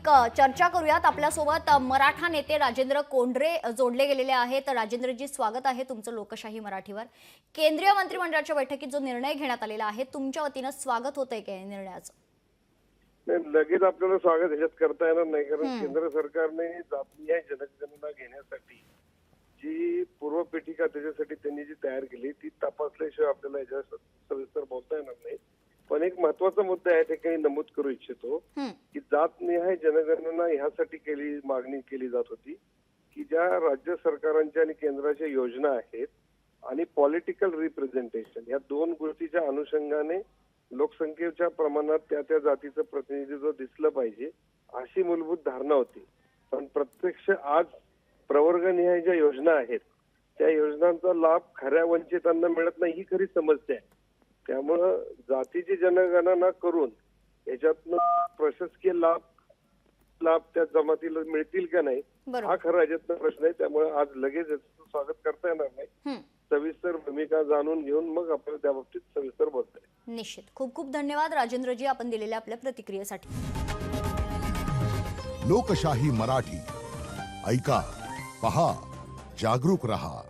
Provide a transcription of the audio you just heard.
अधिक चर्चा करूयात। आपल्यासोबत मराठा नेते राजेंद्र कोंढरे जोडले गेलेले आहेत। राजेंद्रजी, स्वागत आहे तुमचं लोकशाही मराठीवर। केंद्रीय मंत्रिमंडळाच्या बैठकीत जो निर्णय घेण्यात आलेला आहे, तुमच्या वतीने स्वागत होतंय का या निर्णयाचं? लगेच आपल्याला स्वागत ह्याच्यात करता येणार नाही, कारण केंद्र सरकारने जातीय जनगणना घेण्यासाठी जी पूर्वपेटिका त्याच्यासाठी त्यांनी जी तयार केली ती तपासल्याशिवाय आपल्याला याच्यावर सविस्तर बोलता येणार नाही। पण एक महत्त्वाचा मुद्दा आहे ते काही नमूद करू इच्छितो की जातनिहाय जनगणना ह्यासाठी मागणी केली जात होती की ज्या राज्य सरकारांच्या आणि केंद्राच्या योजना आहेत आणि पॉलिटिकल रिप्रेझेंटेशन या दोन गोष्टीच्या अनुषंगाने लोकसंख्येच्या प्रमाणात त्या जातीचं प्रतिनिधित्व दिसलं पाहिजे अशी मूलभूत धारणा होती। पण प्रत्यक्ष आज प्रवर्गनिहाय ज्या योजना आहेत त्या योजनांचा लाभ खऱ्या वंचितांना मिळत नाही ही खरी समस्या आहे। त्यामुळं जातीची जनगणना करून याच्यातनं प्रशासकीय लाभ त्या जमातीला मिळतील का नाही हा खरा याच्यातला प्रश्न आहे। त्यामुळे आज लगेच याचं स्वागत करता येणार नाही, सविस्तर भूमिका जाणून घेऊन मग आपल्याला त्या बाबतीत सविस्तर बोलता येईल। निश्चित। खूप खूप धन्यवाद राजेंद्रजी आपण दिलेल्या आपल्या प्रतिक्रियेसाठी। लोकशाही मराठी ऐका, पहा, जागरूक रहा।